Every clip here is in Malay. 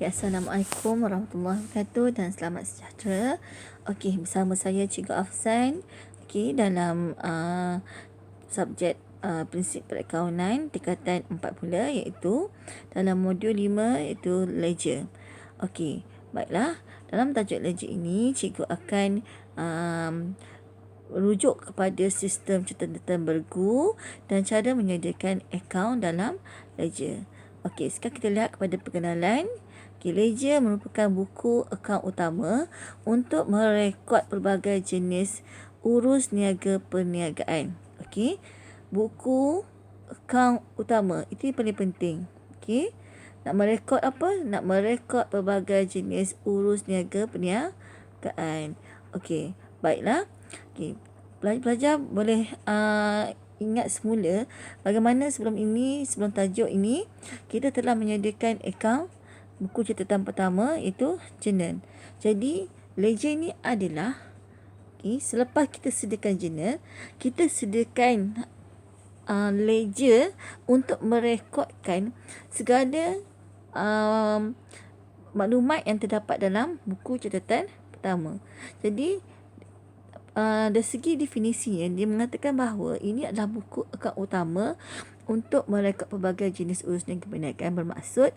Okay, Assalamualaikum warahmatullahi wabarakatuh dan selamat sejahtera. Okey, bersama saya Cikgu Afsan. Okey, dalam subjek prinsip perakaunan tingkatan 4 pula, iaitu dalam modul 5 iaitu ledger. Okey, baiklah. Dalam tajuk ledger ini, cikgu akan rujuk kepada sistem catatan bergu dan cara menyediakan akaun dalam ledger. Okey, sekarang kita lihat kepada perkenalan. Okay, ledger merupakan buku akaun utama untuk merekod pelbagai jenis urus niaga perniagaan. Okey, buku akaun utama itu paling penting. Okey, nak merekod apa? Nak merekod pelbagai jenis urus niaga perniagaan. Okey, baiklah. Okey, pelajar boleh ingat semula bagaimana sebelum tajuk ini kita telah menyediakan akaun buku catatan pertama, iaitu journal. Jadi ledger ni adalah selepas kita sediakan journal, kita sediakan ledger untuk merekodkan segala maklumat yang terdapat dalam buku catatan pertama. Jadi dari segi definisinya, dia mengatakan bahawa ini adalah buku akaun utama untuk merekod pelbagai jenis urus niaga perniagaan. Bermaksud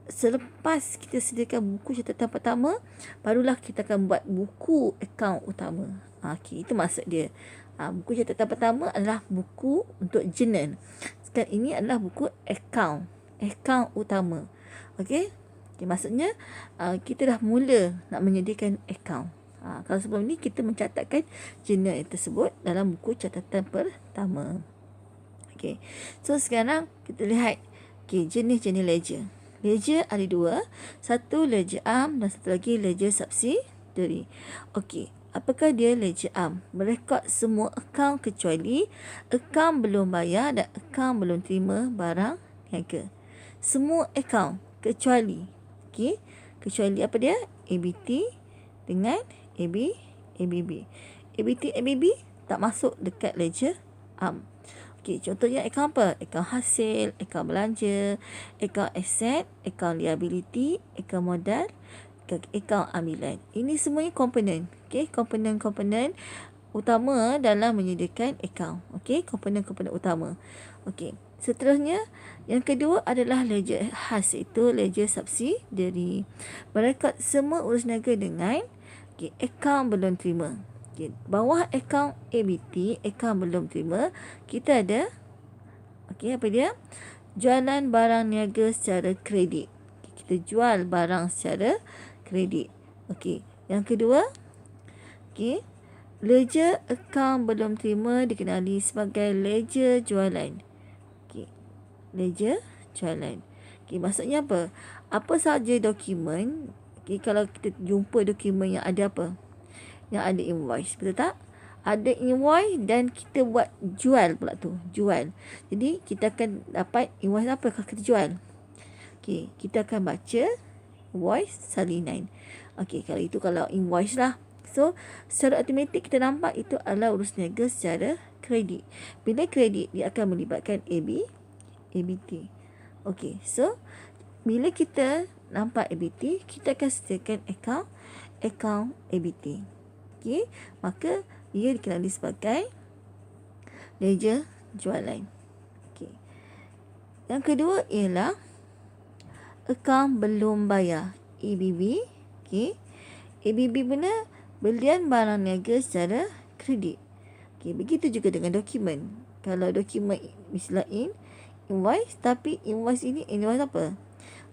selepas kita sediakan buku catatan pertama, barulah kita akan buat buku akaun utama. Okey, itu maksud dia. Buku catatan pertama adalah buku untuk journal. Sekarang ini adalah buku akaun utama. Okey, maksudnya kita dah mula nak menyediakan akaun. Kalau sebelum ni kita mencatatkan journal tersebut dalam buku catatan pertama. Okey, so sekarang kita lihat jenis-jenis ledger. Ledger ada dua. Satu ledger am dan satu lagi ledger subsidiary. Okey, apakah dia ledger am? Merekod semua akaun kecuali akaun belum bayar dan akaun belum terima barang niaga. Semua akaun kecuali. Okey, kecuali apa dia? ABT dengan ABB. ABT, ABB tak masuk dekat ledger am. Okey, contohnya akaun apa? Akaun hasil, akaun belanja, akaun aset, akaun liability, akaun modal, akaun ambilan. Ini semuanya komponen. Okey, komponen-komponen utama dalam menyediakan akaun. Okey, komponen-komponen utama. Okey, seterusnya yang kedua adalah ledger khas, iaitu ledger subsidiary. Merekod semua urus niaga dengan akaun belum terima. Bawah akaun ABT, akaun belum terima, kita ada apa dia? Jualan barang niaga secara kredit. Kita jual barang secara kredit. Okey, yang kedua, ledger akaun belum terima dikenali sebagai ledger jualan. Ledger jualan. Maksudnya apa? Apa sahaja dokumen, kalau kita jumpa dokumen yang ada apa? Yang ada invoice, betul tak? Ada invoice dan kita buat jual pula tu, jual. Jadi kita akan dapat invoice apa kalau kita jual. Okey, kita akan baca invoice salinan. Okey, kalau invoice lah. So, secara automatik kita nampak itu adalah urus niaga secara kredit. Bila kredit, dia akan melibatkan ABT. Okey, so bila kita nampak ABT, kita akan sediakan akaun ABT. Okey, maka dia dikenali sebagai ledger jualan. Okey. Yang kedua ialah akaun belum bayar, ABB. Okey. ABB pula belian barang niaga secara kredit. Okey, begitu juga dengan dokumen. Kalau dokumen misalnya invoice, tapi invoice ini invoice apa?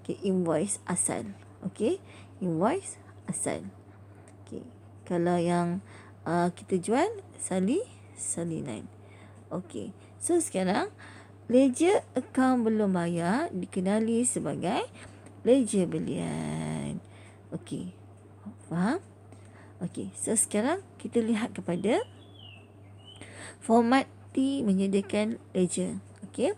Okey, invoice asal. Okey, invoice asal. Okey, kalau yang kita jual salinan. Okey, so sekarang ledger akaun belum bayar dikenali sebagai ledger belian. Okey, faham? Okey, so sekarang kita lihat kepada format menyediakan ledger. Okey,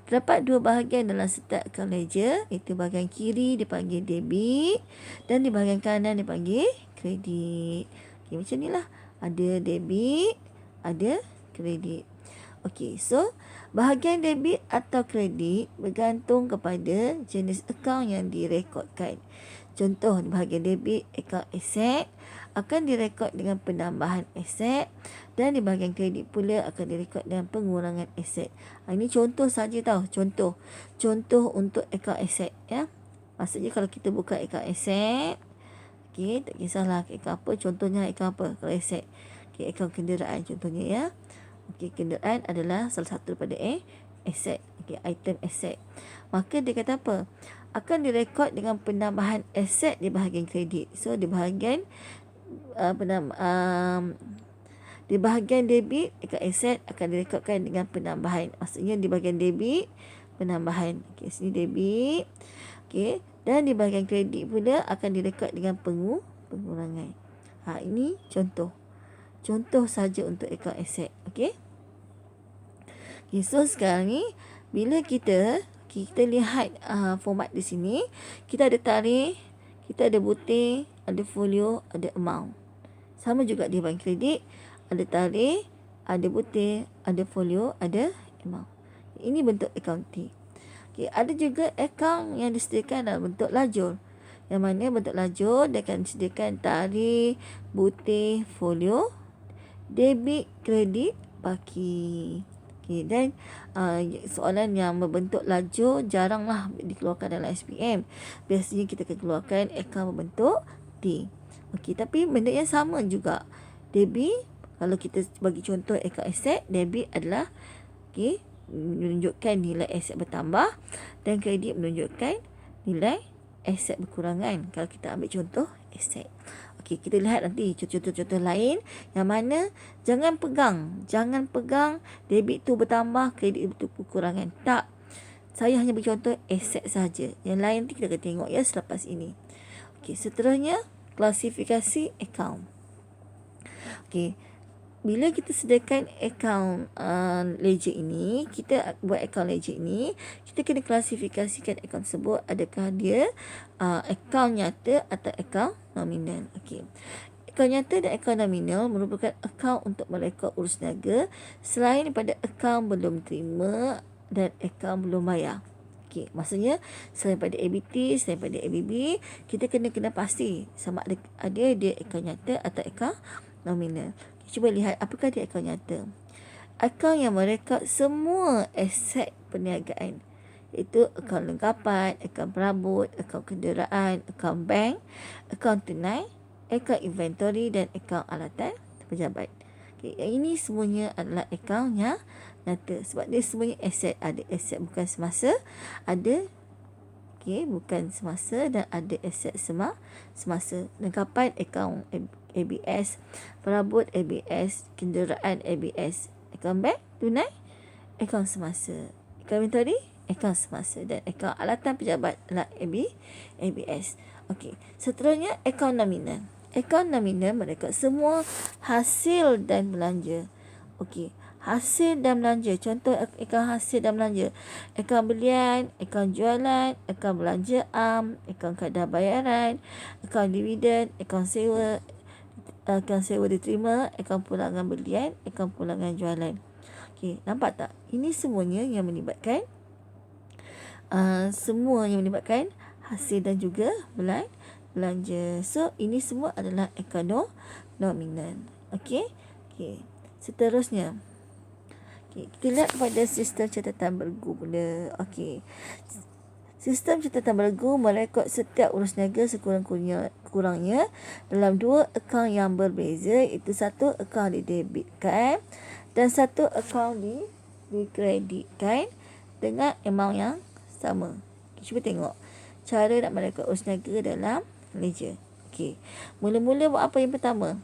terdapat dua bahagian dalam setiap akaun ledger, iaitu bahagian kiri dipanggil debit dan di bahagian kanan dipanggil kredit. Okey, macam inilah. Ada debit, ada kredit. Okey, so Bahagian debit atau kredit bergantung kepada jenis akaun yang direkodkan. Contoh, bahagian debit, akaun aset akan direkod dengan penambahan aset, dan di bahagian kredit pula akan direkod dengan pengurangan aset. Ini contoh saja tau, contoh untuk akaun aset ya. Maksudnya kalau kita buka akaun aset, okey, tak kisahlah akaun apa, contohnya akaun apa kalau aset. Okey, akaun kenderaan contohnya ya. Okey, kenderaan adalah salah satu daripada aset. Okey, item aset. Maka dia kata apa? Akan direkod dengan penambahan aset di bahagian kredit. So di bahagian di bahagian debit, akaun aset akan direkodkan dengan penambahan. Maksudnya di bahagian debit, penambahan. Okey, sini debit. Okey, dan di bahagian kredit pula akan direkod dengan pengurangan. Ini contoh. Contoh saja untuk akaun aset. Okey. Okay, so sekarang ni bila kita lihat format di sini, kita ada tarikh, kita ada butir, ada folio, ada amount. Sama juga di bank kredit, ada tarikh, ada butir, ada folio, ada amount. Ini bentuk accounting. Okay, ada juga akaun yang disediakan dalam bentuk lajur. Yang mana bentuk lajur dia akan disediakan tarikh, butir, folio, debit, kredit, baki. Okay, dan soalan yang berbentuk lajur jaranglah dikeluarkan dalam SPM. Biasanya kita akan keluarkan akaun berbentuk T. Okey, tapi benda yang sama juga. Debit, kalau kita bagi contoh akaun aset, debit adalah menunjukkan nilai aset bertambah, dan kredit menunjukkan nilai aset berkurangan. Kalau kita ambil contoh aset. Okey, kita lihat nanti contoh-contoh lain yang mana jangan pegang debit tu bertambah, kredit tu berkurangan. Tak. Saya hanya beri contoh aset saja. Yang lain nanti kita akan tengok ya selepas ini. Okey, seterusnya klasifikasi akaun. Okey, bila kita sediakan akaun ledger ini, kita buat akaun ledger ini, kita kena klasifikasikan akaun tersebut, adakah dia akaun nyata atau akaun nominal. Okey. Akaun nyata dan akaun nominal merupakan akaun untuk merekod urus niaga selain daripada akaun belum terima dan akaun belum bayar. Okey, maksudnya selain daripada ABT, selain daripada ABB, kita kena pasti sama ada dia akaun nyata atau akaun nominal. Cuba lihat apakah dia akaun nyata. Akaun yang merekod semua aset perniagaan, iaitu akaun lengkapan, akaun perabot, akaun kenderaan, akaun bank, akaun tunai, akaun inventory dan akaun alatan pejabat. Okay, yang ini semuanya adalah akaun yang nyata sebab dia semuanya aset. Ada aset bukan semasa, ada bukan semasa, dan ada aset semasa. Lengkapan akaun ABS, perabot ABS, kenderaan ABS, akaun bank, tunai, akaun semasa, akaun inventory, akaun semasa, dan akaun alatan pejabat adalah ABS. Okey, seterusnya akaun nominal. Akaun nominal merekod semua hasil dan belanja. Okey, hasil dan belanja. Contoh akaun hasil dan belanja. Akaun belian, akaun jualan, akaun belanja akaun kadar bayaran, akaun dividen, akaun sewa diterima, akaun pulangan belian, akaun pulangan jualan. Okey, nampak tak? Ini semuanya yang melibatkan hasil dan juga belanja. So, ini semua adalah akaun nominal. Okey. Seterusnya. Kita lihat pada sistem catatan bergu pula. Okey. Sistem catatan bergu merekod setiap urus niaga sekurang-kurangnya dalam dua akaun yang berbeza, iaitu satu akaun didebitkan dan satu akaun dikreditkan dengan amount yang sama. Cuba tengok cara nak merekod urus niaga dalam ledger. Okey. Mula-mula buat apa yang pertama?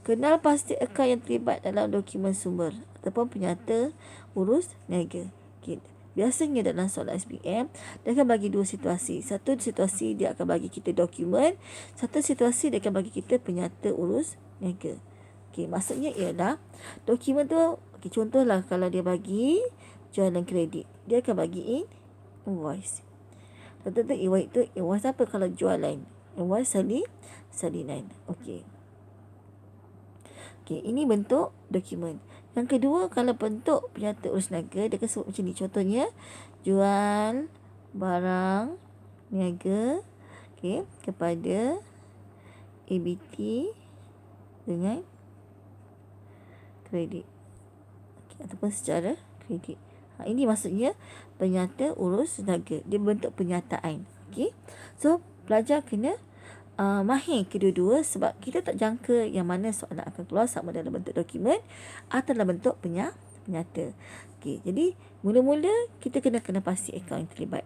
Kenal pasti akaun yang terlibat dalam dokumen sumber ataupun penyata urus niaga. Okey. Biasanya dalam soalan SPM, dia akan bagi dua situasi. Satu situasi dia akan bagi kita dokumen, satu situasi dia akan bagi kita penyata urus niaga. Okey, maksudnya ialah dokumen tu, contohlah kalau dia bagi jualan kredit, dia akan bagi invoice. Tentu invoice apa kalau jualan? Invoice salinan. Okey, ini bentuk dokumen. Yang kedua, kalau bentuk penyata urus niaga, dia akan sebut macam ni. Contohnya, jual barang niaga kepada ABT dengan kredit. Ataupun secara kredit. Ini maksudnya penyata urus niaga. Dia bentuk penyataan. So, pelajar kena mahir kedua-dua sebab kita tak jangka yang mana soalan akan keluar, sama dalam bentuk dokumen atau dalam bentuk penyata. Jadi mula-mula kita kena pasti akaun yang terlibat.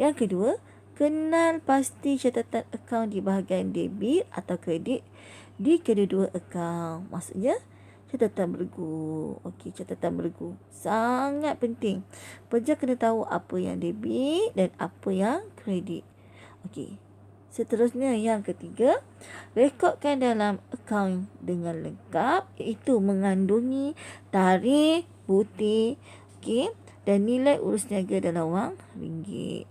Yang kedua, kenal pasti catatan akaun di bahagian debit atau kredit di kedua-dua akaun. Maksudnya catatan bergu. Catatan bergu sangat penting. Pelajar kena tahu apa yang debit dan apa yang kredit. Seterusnya, yang ketiga, rekodkan dalam akaun dengan lengkap, iaitu mengandungi tarikh, bukti, dan nilai urus niaga dalam wang ringgit.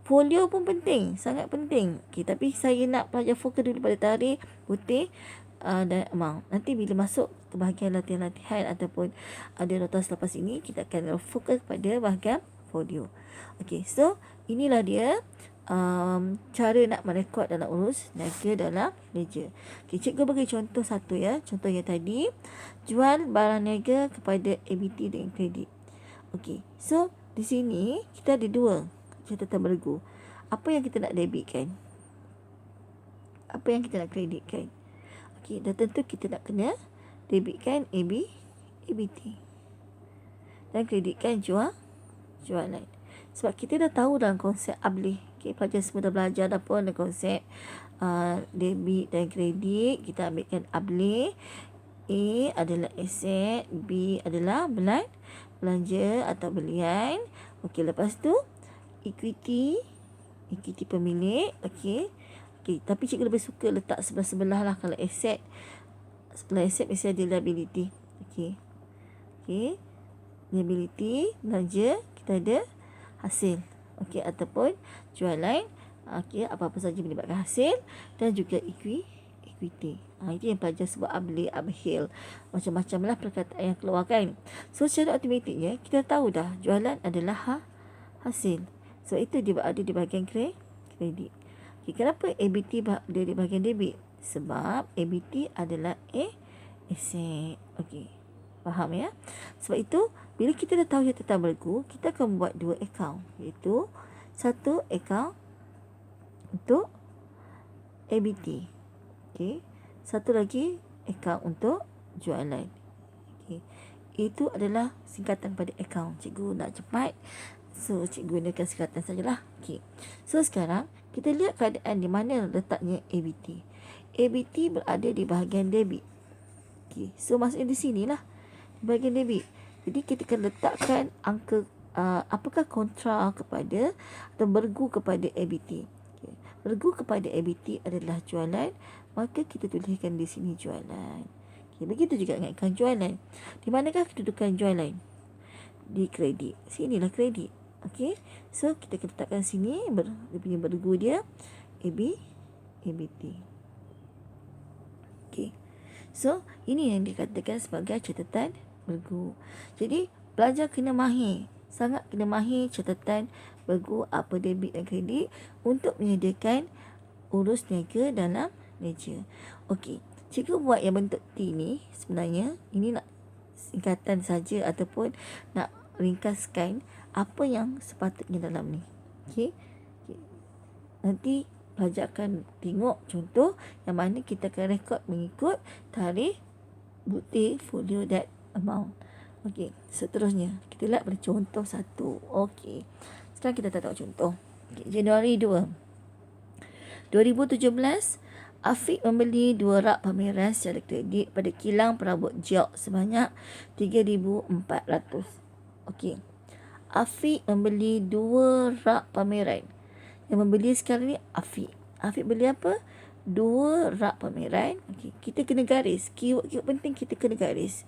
Folio pun penting, sangat penting. Tapi saya nak pelajar fokus dulu pada tarikh, bukti dan amount. Nanti bila masuk ke bahagian latihan-latihan ataupun ada notas lepas ini, kita akan fokus pada bahagian folio. So inilah dia cara nak merekod dalam urus niaga dalam ledger. Cikgu bagi contoh satu ya. Contoh yang tadi, jual barang niaga kepada ABT dengan kredit. So di sini kita ada dua catatan bergu. Apa yang kita nak debitkan? Apa yang kita nak kreditkan? Dan tentu kita nak kena debitkan ABT dan kreditkan jualan. Sebab kita dah tahu dalam konsep ablih. Pelajar semua dah belajar dah pun dalam konsep debit dan kredit. Kita ambilkan ablih. A adalah aset, B adalah belanja atau belian. Lepas tu equity pemilik. Tapi cikgu lebih suka letak sebelah-sebelah lah. Kalau aset, sebelah aset mesti ada liability. Liability, belanja, kita ada hasil. Ataupun jualan, apa-apa saja melibatkan hasil, dan juga equity. Itu yang pelajar sebut abhil. Macam-macam lah perkataan yang keluar kan. So secara automatiknya kita tahu dah jualan adalah hasil. So itu dia ada di bahagian kredit. Kenapa ABT dia di bahagian debit? Sebab ABT adalah aset. Faham ya? Sebab itu, bila kita dah tahu catatan bergu, kita akan membuat dua akaun. Iaitu, satu akaun untuk ABT. Satu lagi akaun untuk jualan. Itu adalah singkatan pada akaun. Cikgu nak cepat, so cikgu gunakan singkatan sajalah. So sekarang, kita lihat keadaan di mana letaknya ABT. ABT berada di bahagian debit. So maksudnya di sini lah, di bahagian debit. Jadi kita akan letakkan angka apakah kontra kepada atau bergu kepada ABT. Bergu kepada ABT adalah jualan, maka kita tuliskan di sini jualan. Begitu juga dengan akaun jualan. Di manakah kedudukan jualan? Di kredit. Sinilah kredit. So kita akan letakkan sini dia punya bergu dia ABT. So ini yang dikatakan sebagai catatan bergu. Jadi pelajar kena mahir, sangat kena mahir catatan bergu, apa debit dan kredit untuk menyediakan urus niaga dalam ledger. Cikgu buat yang bentuk T ni, sebenarnya ini nak singkatan saja ataupun nak ringkaskan apa yang sepatutnya dalam ni. Nanti pelajar akan tengok contoh yang mana kita akan rekod mengikut tarikh, bukti, folio dan amount. Seterusnya kita lihat pada contoh satu. Sekarang kita tengok contoh. Januari 2017, Afiq membeli 2 rak pameran secara kredit pada kilang perabot Jok sebanyak 3,400. Afiq membeli 2 rak pameran. Yang membeli sekarang ni Afiq. Afiq beli apa? 2 rak pameran. Kita kena garis. Keyword penting kita kena garis.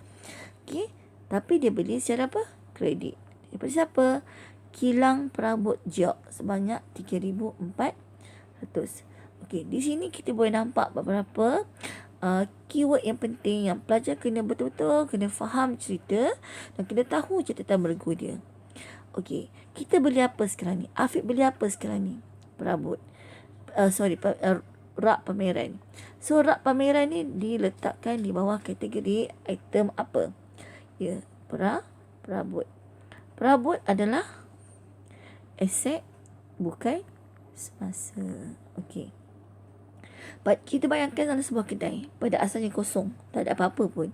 Tapi dia beli secara apa? Kredit. Daripada siapa? Kilang perabot Jok sebanyak 3,400. Di sini kita boleh nampak beberapa keyword yang penting yang pelajar kena betul-betul kena faham cerita dan kena tahu catatan bergu dia. Okey, kita beli apa sekarang ni? Afiq beli apa sekarang ni? Perabot. Rak pameran. So, rak pameran ni diletakkan di bawah kategori item apa? Ya, perabot. Perabot adalah aset, bukan semasa. Okey. Kita bayangkan dalam sebuah kedai, pada asalnya kosong, tak ada apa-apa pun.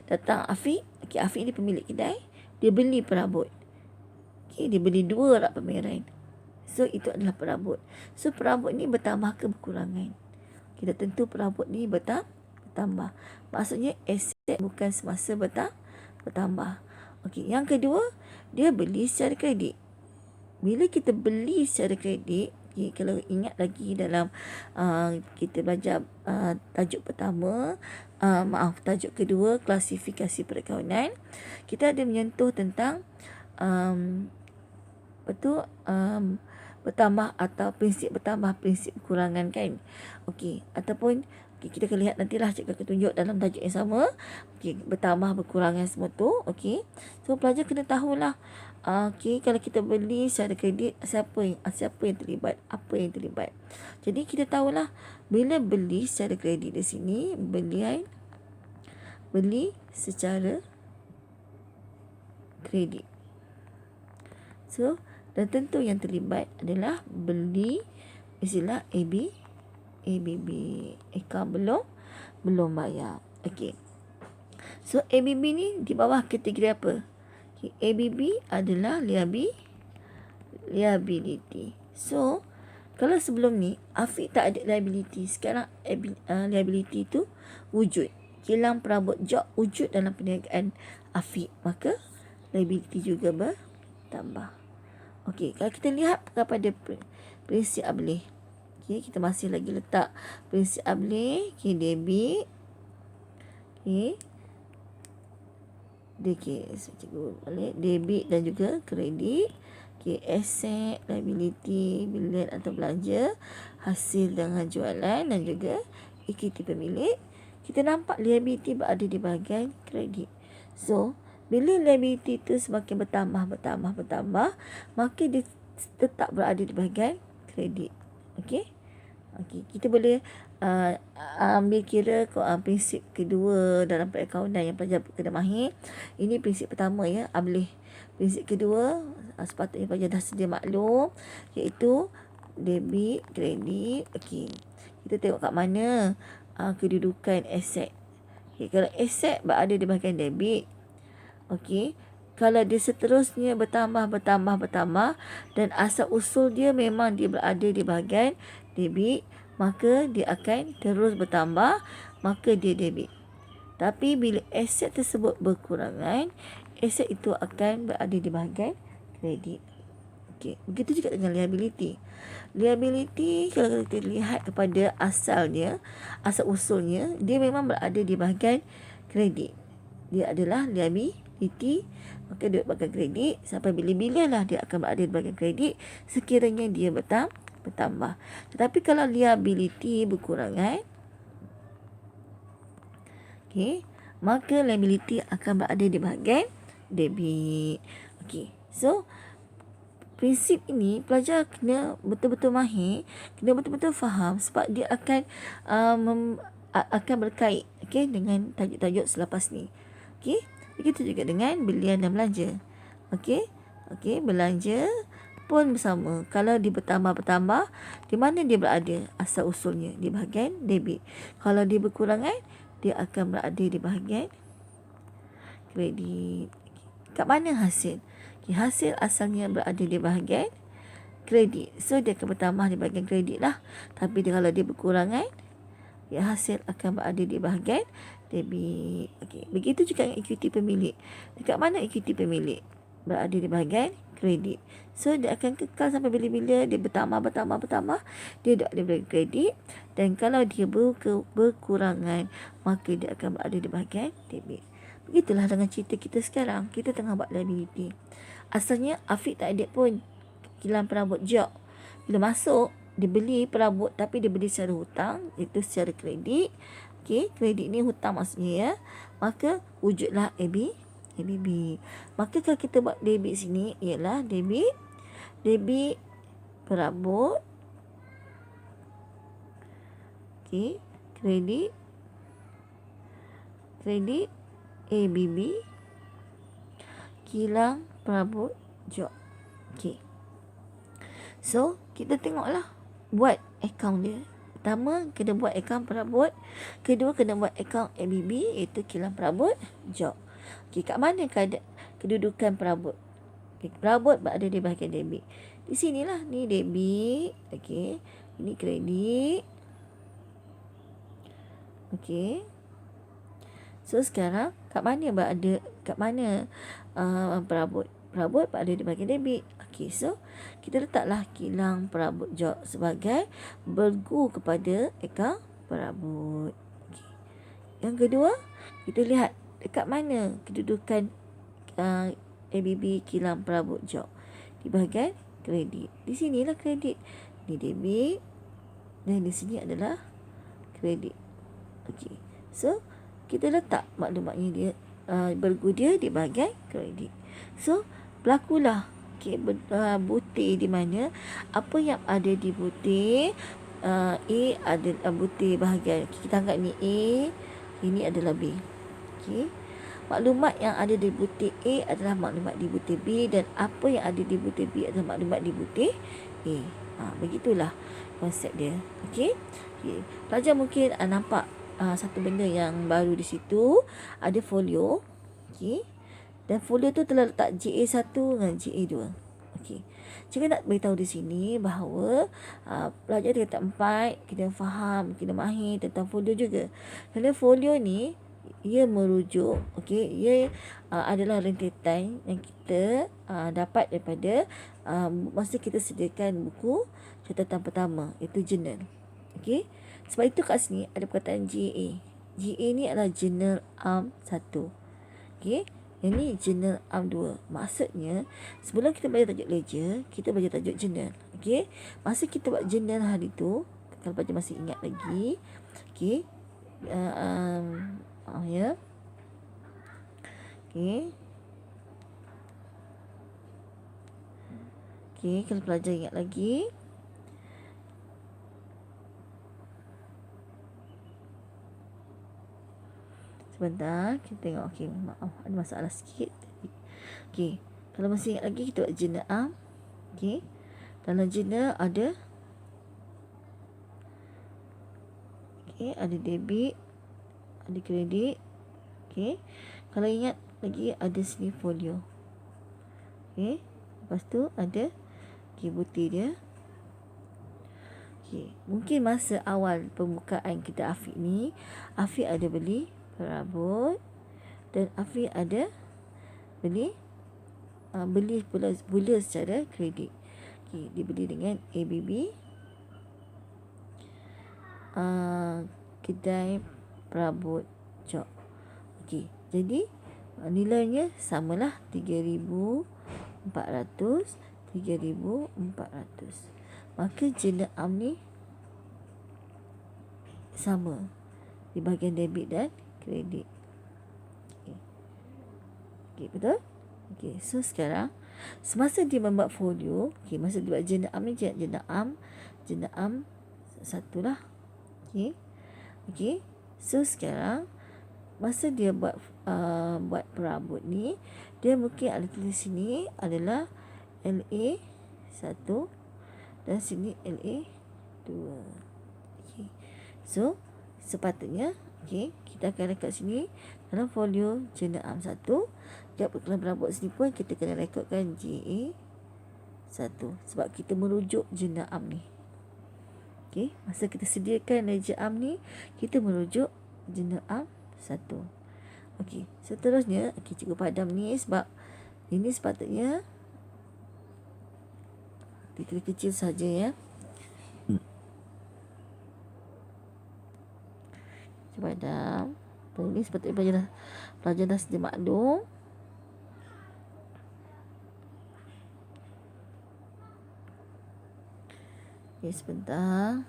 Datang Afiq, Afiq ni pemilik kedai, dia beli perabot. Dia beli 2 rak pameran. So, itu adalah perabot. So, perabot ni bertambah ke berkurangan? Kita tentu perabot ni bertambah. Maksudnya, aset bukan semasa bertambah. Okey, yang kedua, dia beli secara kredit. Bila kita beli secara kredit, kalau ingat lagi dalam kita belajar tajuk pertama, tajuk kedua, klasifikasi perakawanan, kita ada menyentuh tentang bertambah atau prinsip bertambah, prinsip berkurangan kan. Okey, ataupun kita akan lihat nantilah cikgu akan tunjuk dalam tajuk yang sama. Okey, bertambah berkurangan semua tu. Okey, so pelajar kena tahulah. Okey, kalau kita beli secara kredit, siapa yang terlibat, apa yang terlibat. Jadi kita tahulah bila beli secara kredit di sini, beli secara kredit. So, dan tentu yang terlibat adalah beli istilah ABB. Akaun belum bayar. Okey. So, ABB ni di bawah kategori apa? Okay, ABB adalah liability. So, kalau sebelum ni Afiq tak ada liability, sekarang liability tu wujud. Kilang perabot Jok wujud dalam perniagaan Afiq, maka liability juga bertambah. Okey, kalau kita lihat kepada prinsip ableh. Okey, kita masih lagi letak prinsip ableh. Okey, debit. Okey. Cikgu balik. Debit dan juga kredit. Okey, aset, liability, bilion atau belanja, hasil dengan jualan dan juga equity pemilik. Kita nampak liability berada di bahagian kredit. So, bila liability itu semakin bertambah, maka dia tetap berada di bahagian kredit. Okey? Okey, kita boleh ambil kira prinsip kedua dalam perakaunan yang pelajar kena mahir. Ini prinsip pertama ya, ableh. Prinsip kedua, sepatutnya pelajar dah sedia maklum, iaitu debit, kredit. Okey, kita tengok kat mana kedudukan aset. Okey, kalau aset berada di bahagian debit, okey, kalau dia seterusnya bertambah dan asal usul dia memang dia berada di bahagian debit, maka dia akan terus bertambah, maka dia debit. Tapi bila aset tersebut berkurangan, aset itu akan berada di bahagian kredit. Okey, begitu juga dengan liability. Liability kalau kita lihat kepada asalnya, asal usulnya, dia memang berada di bahagian kredit. Dia adalah liability, maka dia bahagian kredit sampai bila-bila lah dia akan berada di bahagian kredit sekiranya dia bertambah. Tetapi kalau liability berkurangan, okey, maka liability akan berada di bahagian debit. Okey, so prinsip ini pelajar kena betul-betul mahir, kena betul-betul faham sebab dia akan berkait dengan tajuk-tajuk selepas ni. Okey, begitu juga dengan belian dan belanja. Okey, belanja pun bersama. Kalau dia bertambah, di mana dia berada asal usulnya? Di bahagian debit. Kalau dia berkurangan, dia akan berada di bahagian kredit. Kat mana hasil? Hasil asalnya berada di bahagian kredit. So, dia akan bertambah di bahagian kredit lah. Tapi kalau dia berkurangan, hasil akan berada di bahagian debit. Okey, begitu juga dengan equity pemilik. Dekat mana equity pemilik? Berada di bahagian kredit. So, dia akan kekal sampai bila-bila dia bertambah. Dia ada di bahagian kredit. Dan kalau dia berkurangan, maka dia akan berada di bahagian debit. Begitulah dengan cerita kita sekarang. Kita tengah buat liability. Asalnya Afiq tak ada pun kilang perabot Jok. Bila masuk, dia beli perabot tapi dia beli secara hutang, itu secara kredit. Okey, kredit ni hutang maksudnya ya. Maka wujudlah ABB. Maka kalau kita buat debit sini ialah debit perabot. Okey, kredit ABB kilang perabot jok. Okey. So, kita tengoklah buat akaun dia. Pertama, kena buat akaun perabot. Kedua, kena buat akaun ABB, iaitu kilang perabot jok. Okey, kat mana kedudukan perabot? Okay, perabot berada di bahagian debit. Di sinilah, ni debit. Okey, ini kredit. Okey. So, sekarang kat mana perabot? Perabot berada di bahagian debit. Okey, so kita letaklah kilang perabot jok sebagai belgu kepada akaun perabot. Okay. Yang kedua, kita lihat dekat mana kedudukan ABB kilang perabot jok. Di bahagian kredit. Di sinilah kredit. Ini debit dan di sini adalah kredit. Okey. So, kita letak maklumatnya dia belgu dia di bahagian kredit. So, berlakulah butir di mana apa yang ada di butir A ada butir bahagian. Kita anggap ni A, ini adalah B. Okey. Maklumat yang ada di butir A adalah maklumat di butir B dan apa yang ada di butir B adalah maklumat di butir A. Begitulah konsep dia. Okey. Okay. Pelajar mungkin nampak satu benda yang baru di situ. Ada folio. Okey. Dan folio tu telah letak GA1 dengan GA2. Okey. Cikgu nak beritahu di sini bahawa pelajar tingkat 4 kena faham, kena mahir tentang folio juga. Kerana folio ni ia merujuk, okey, ia adalah rentetan yang kita dapat daripada masa kita sediakan buku catatan pertama, iaitu jurnal. Okey. Sebab itu kat sini ada perkataan GA. GA ni adalah Journal Arm 1. Okey. Yang ni Journal Arm 2. Maksudnya, sebelum kita belajar tajuk ledger, kita belajar tajuk jurnal. Okey. Masa kita buat jurnal hari tu, kalau pelajar masih ingat lagi, okey. Ya. Okey. Okey, kalau pelajar ingat lagi, sebentar, kita tengok. Okey, maaf, ada masalah sikit. Okey, kalau masih ingat lagi, kita buat jurnal Arm. Okey, dalam jurnal ada ada debit, ada kredit. Okey, kalau ingat lagi, ada sini folio. Okey, lepas tu ada butir dia. Okey, mungkin masa awal pembukaan kita Afiq ni, Afiq ada beli perabot dan Afiq ada beli pula secara kredit. Okey, dibeli dengan ABB, kedai perabot jok. Okey, jadi nilainya samalah 3,400, 3,400. Maka jurnal Arm ni sama di bahagian debit dan kredit. Okey, betul? Okey, so sekarang semasa dia membuat folio, masa dia buat jurnal Arm ni, jurnal Arm 1 lah. Okey. So sekarang masa dia buat perabot ni, dia mungkin ada tulis sini adalah LA 1 dan sini LA 2. Okey. So sepatutnya kita akan rekod sini dalam folio jurnal Arm 1. Dekat perabot sini pun kita kena rekodkan GA 1 sebab kita merujuk jurnal Arm ni. Okey, masa kita sediakan ledger Arm ni, kita merujuk jurnal Arm 1. Okey, seterusnya cikgu padam ni sebab ini sepatutnya ditulis kecil saja ya. Cikgu padam. Ini sepatutnya pelajar dah sedia maklum. Okey, sebentar.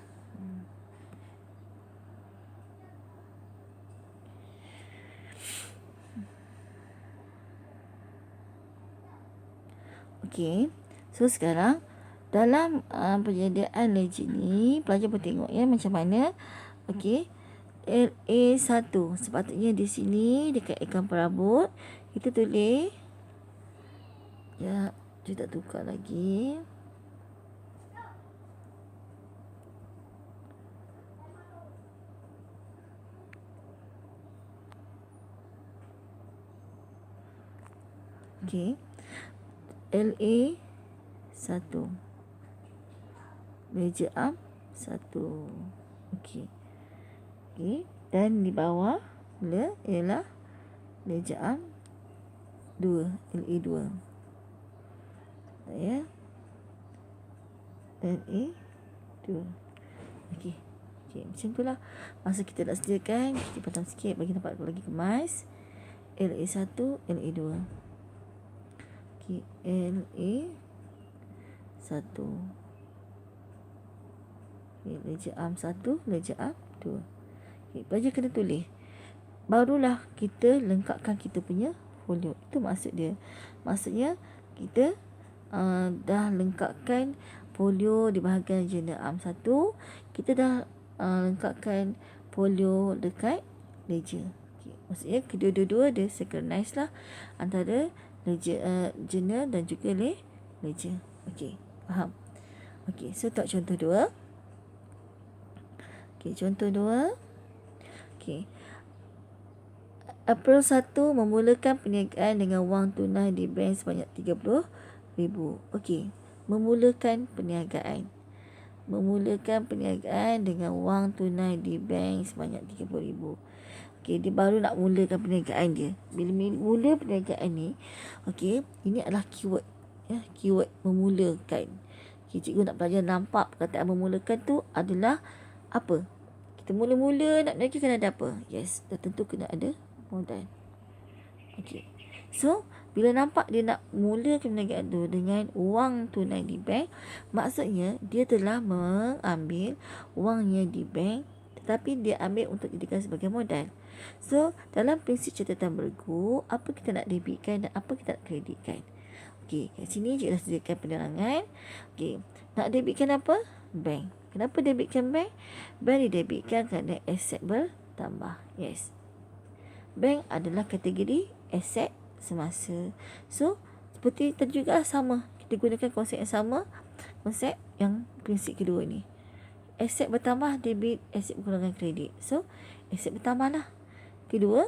Okey. So sekarang dalam penyediaan ledger ni, pelajar pun tengok ya macam mana. Okey. LA1 sepatutnya di sini dekat akaun perabot kita tulis. Ya, kita tukar lagi. Okey. LA1. Ledger am 1. Okey. Okey. Dan di bawah ialah ledger am 2. LA2. Ya. LA2. Okey. Okey, macam itulah. Masa kita nak sediakan, kita potong sikit bagi nampak lagi kemas. LA1, LA2. Okey, LA1. Okay, ledger am 1, ledger am 2. Okay, pelajar kena tulis. Barulah kita lengkapkan kita punya folio. Itu maksud dia. Maksudnya kita dah lengkapkan folio di bahagian jurnal am 1. Kita dah lengkapkan folio dekat ledger. Okay, maksudnya kedua-dua dia synchronize lah antara ledger, jurnal dan juga ledger. Okey, faham? Okey, so tak contoh 2. Okey, contoh 2. Okey. April 1 memulakan perniagaan dengan wang tunai di bank sebanyak 30,000. Okey, memulakan perniagaan. Memulakan perniagaan dengan wang tunai di bank sebanyak 30,000. Okey, dia baru nak mulakan perniagaan dia. Bila mula perniagaan ni, okey, ini adalah keyword. Ya, keyword memulakan. Okey, cikgu nak pelajar nampak perkataan memulakan tu adalah apa? Kita mula-mula nak berniaga kena ada apa? Yes, dah tentu kena ada modal. Okey. So, bila nampak dia nak mula perniagaan tu dengan wang tunai di bank, maksudnya dia telah mengambil wangnya di bank tetapi dia ambil untuk jadikan sebagai modal. So, dalam prinsip catatan bergu, apa kita nak debitkan dan apa kita nak kreditkan. Okey, kat sini cikgu dah sediakan penerangan. Okey, nak debitkan apa? Bank. Kenapa debitkan bank? Bank didebitkan kerana aset bertambah. Yes. Bank adalah kategori aset semasa. So, seperti tadi juga sama. Kita gunakan konsep yang sama. Konsep yang prinsip kedua ni. Aset bertambah, debit, aset berkurangan kredit. So, aset bertambah lah. Kedua,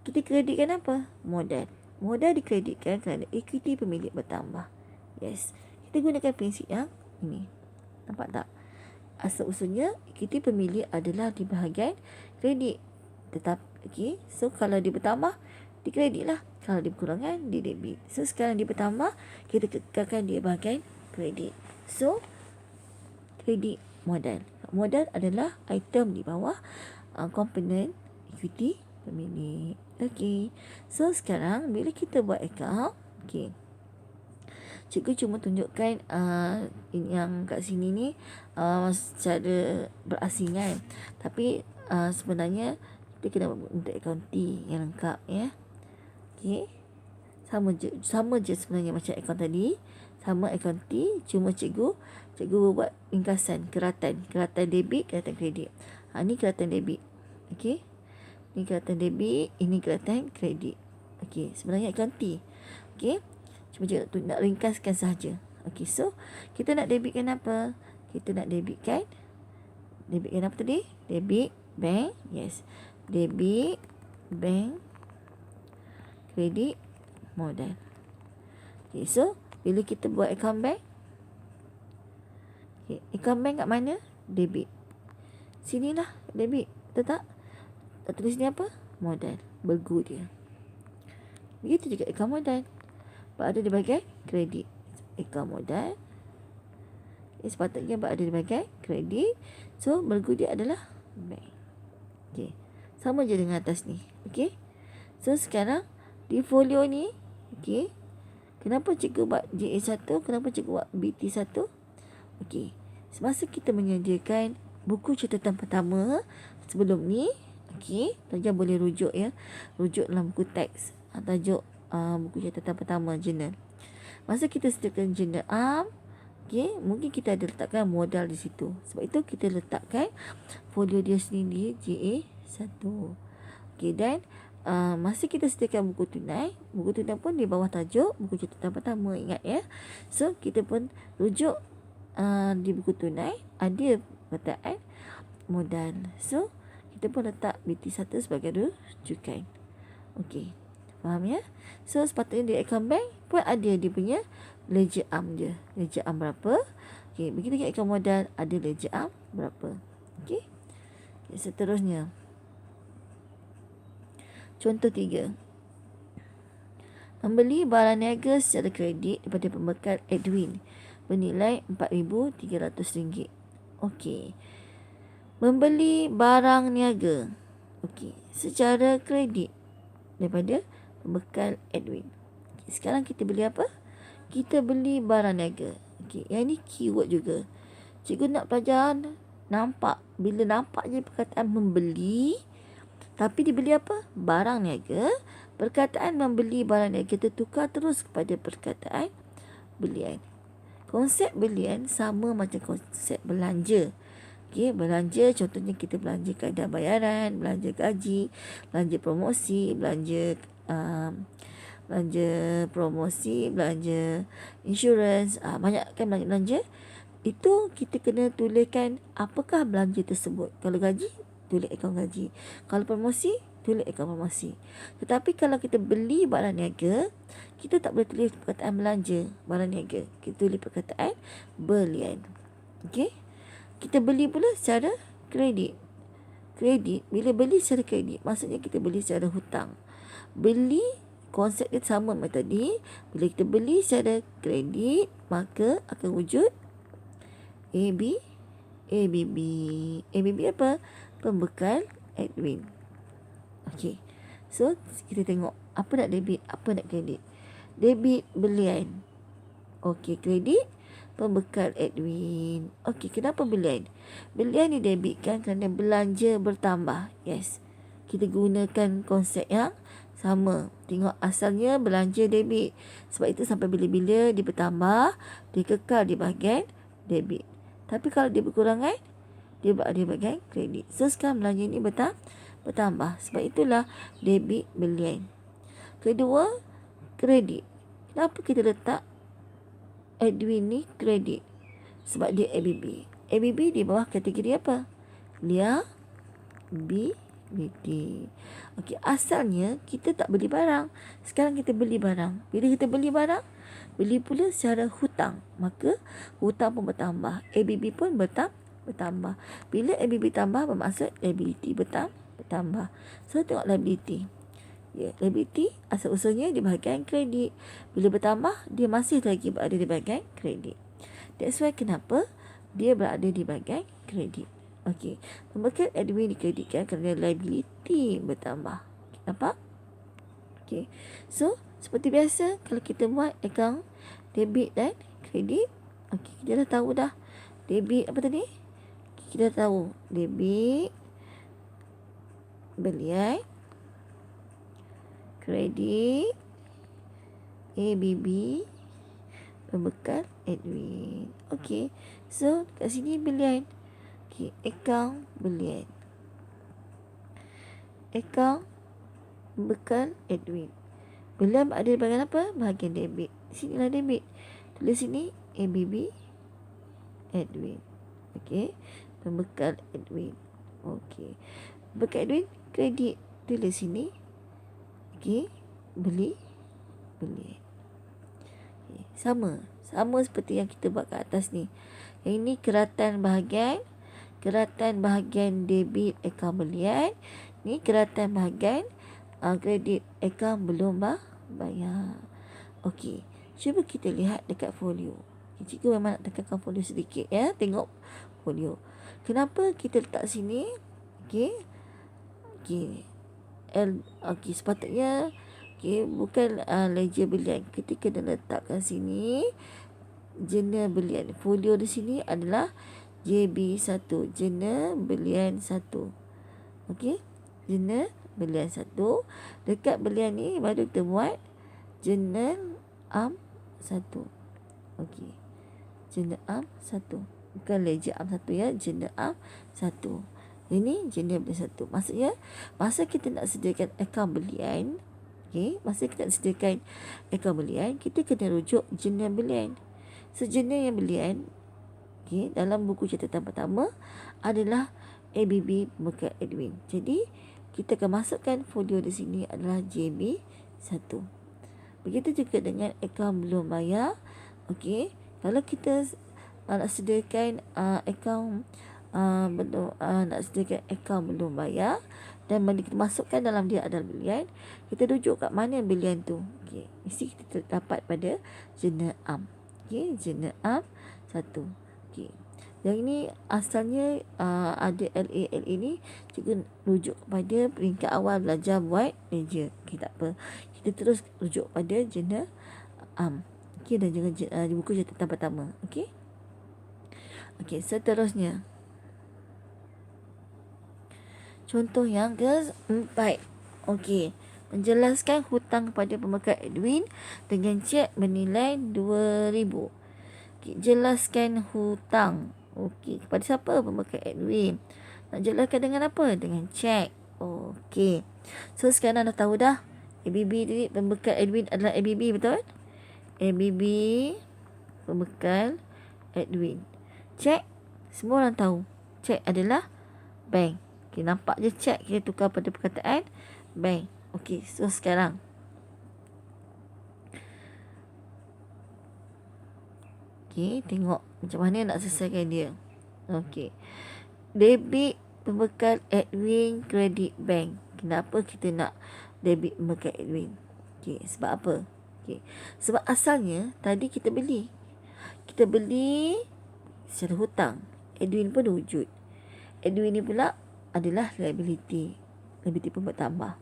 kita kreditkan apa? Modal. Modal dikreditkan kerana equity pemilik bertambah. Yes. Kita gunakan prinsip yang ini. Nampak tak? Asal-usulnya, equity pemilik adalah di bahagian kredit. Tetapi, okay, so kalau dia bertambah, dikredit lah. Kalau dia berkurangan, dia debit. So, sekarang dia bertambah, kita kekalkan dia bahagian kredit. So, kredit modal. Modal adalah item di bawah komponen equity pemilik. Okay. So, sekarang bila kita buat account, okay, cikgu cuma tunjukkan yang kat sini ni secara berasingan. Tapi sebenarnya kita kena untuk akaun T yang lengkap ya. Okey. Sama je sebenarnya macam akaun tadi. Sama akaun T, cuma cikgu buat ringkasan keratan debit, keratan kredit. Ni keratan debit. Okey. Ni keratan debit, ini keratan kredit. Okey, sebenarnya akaun T. Okey. Cuma cikgu nak ringkaskan sahaja. Okey, so kita nak debitkan apa? Kita nak debitkan apa tadi? Debit bank. Yes. Debit bank, kredit modal. Okay, so bila kita buat account bank, okay, account bank kat mana? Debit. Sinilah debit. Betul tak? Tak tulis ni apa? Modal. Bergu dia. Begitu juga account modal. Berada di bahagian kredit. Account modal. Sepatutnya berada di bahagian kredit. So, bergu dia adalah bank. Okay. Sama je dengan atas ni. Okay. So, sekarang di folio ni. Okay. Kenapa cikgu buat JA1? Kenapa cikgu buat BT1? Okay. Semasa kita menyediakan buku catatan pertama sebelum ni. Okay. Pelajar boleh rujuk ya. Rujuk dalam buku teks. Tajuk buku catatan pertama jurnal. Masa kita sediakan jurnal am, okey, mungkin kita ada letakkan modal di situ. Sebab itu kita letakkan folio dia sendiri JA1. Okey, dan masa kita sediakan buku tunai pun di bawah tajuk buku catatan pertama, ingat ya. So kita pun rujuk di buku tunai ada perkataan modal. So kita pun letak BT1 sebagai rujukan. Okey, faham ya? So sepatutnya di account bank pun ada dia punya ledger am dia. Ledger am berapa? Okey, begitu dengan account modal ada ledger am berapa. Okey. Okay, seterusnya. Contoh 3. Membeli barang niaga secara kredit daripada pembekal Edwin bernilai RM4,300. Okey. Membeli barang niaga. Okey, secara kredit daripada pembekal Edwin. Okay, sekarang kita beli apa? Kita beli barang niaga. Okey, yang ni keyword juga. Cikgu nak pelajar nampak. Bila nampak je perkataan membeli, tapi dibeli apa? Barang niaga. Perkataan membeli barang niaga tertukar terus kepada perkataan belian. Konsep belian sama macam konsep belanja. Okey, belanja contohnya kita belanja kadar bayaran, belanja gaji, belanja promosi, belanja promosi, belanja insurans, banyak kan belanja. Itu kita kena tuliskan apakah belanja tersebut. Kalau gaji, tulis akaun gaji. Kalau promosi, tulis akaun promosi. Tetapi kalau kita beli barang niaga, kita tak boleh tulis perkataan belanja barang niaga. Kita tulis perkataan belian. Okey? Kita beli pula secara kredit. Kredit, bila beli secara kredit, maksudnya kita beli secara hutang. Beli, konsep dia sama macam tadi. Bila kita beli secara kredit, maka akan wujud ABB. ABB apa? Pembekal Edwin. Okey. So, kita tengok apa nak debit, apa nak kredit. Debit belian. Okey, kredit pembekal Edwin. Okey, kenapa belian? Belian didebitkan kerana belanja bertambah. Yes. Kita gunakan konsep yang sama. Tengok asalnya belanja debit. Sebab itu sampai bila-bila dia bertambah, dia kekal di bahagian debit. Tapi kalau dia berkurangan, dia berada di bahagian kredit. So sekarang belanja ni bertambah. Sebab itulah debit belian. Kedua, kredit. Kenapa kita letak Edwin ni kredit? Sebab dia ABB. ABB di bawah kategori apa? Liability. Okey, asalnya kita tak beli barang. Sekarang kita beli barang. Bila kita beli barang, beli pula secara hutang. Maka hutang pun bertambah. ABB pun bertambah. Bila ABB tambah, bermaksud liability bertambah. So tengok liability. Ya, liability asal-usulnya di bahagian kredit. Bila bertambah, dia masih lagi berada di bahagian kredit. That's why kenapa dia berada di bahagian kredit. Okey, pembekal Edwin dikreditkan kerana liability bertambah. Nampak? Okey. So, seperti biasa kalau kita buat akaun debit dan kredit, okey, kita dah tahu dah. Debit apa tadi? Kita dah tahu debit belian, kredit ABB, pembekal Edwin. Okey. So, kat sini belian. Okey, akaun belian. Akaun pembekal Edwin. Belian ada di bahagian apa? Bahagian debit. Sinilah debit. Tulis sini ABB Edwin. Okey. Pembekal Edwin. Okey. Pembekal Edwin kredit. Tulis sini. Okey, beli. Okay. Sama seperti yang kita buat kat atas ni. Yang ini keratan bahagian debit akaun belian. Ni keratan bahagian kredit akaun belum bayar. Okey, cuba kita lihat dekat folio. Cikgu memang nak tekankan folio sedikit ya. Tengok folio. Kenapa kita letak sini? Okey. Okey, sepatutnya bukan ledger belian. Kita kena letakkan sini jurnal belian. Folio di sini adalah JB1, jurnal belian 1. Okey, jurnal belian 1. Dekat belian ni baru kita buat jurnal am 1. Okey. Jenda am 1. Bukan ledger am 1 ya, jenda am 1. Ini jenda belian 1. Maksudnya masa kita nak sediakan akaun belian, masa kita nak sediakan akaun belian, kita kena rujuk jenda belian. So jenda yang belian dalam buku catatan pertama adalah ABB Pembekal Edwin. Jadi kita akan masukkan folio di sini adalah JB 1. Begitu juga dengan akaun belum bayar. Kalau kita nak sediakan akaun nak sediakan akaun belum bayar dan kita masukkan dalam dia adalah belian, kita rujuk kat mana belian tu. Mesti kita dapat pada jenda am. Jenda am 1. Yang ini asalnya ada LA ni juga rujuk pada peringkat awal belajar buat ledger. Tak apa. Kita terus rujuk pada jenda am. Dan juga buku catatan pertama. Seterusnya. Contoh yang keempat. Menjelaskan hutang kepada pembekal Edwin dengan cek bernilai 2,000. Jelaskan hutang. Kepada siapa? Pembekal Edwin. Nak jelaskan dengan apa? Dengan cek. So sekarang dah tahu dah. ABB tadi pembekal Edwin adalah ABB, betul? ABB pembekal Edwin. Cek, semua orang tahu. Cek adalah bank. Nampak je cek, kita tukar pada perkataan bank. So sekarang tengok macam mana nak selesaikan dia. Debit pembekal Edwin Credit Bank. Kenapa kita nak debit pembekal Edwin? Sebab apa? Sebab asalnya tadi kita beli secara hutang. Edwin pun wujud. Edwin ni pula adalah liability pun bertambah.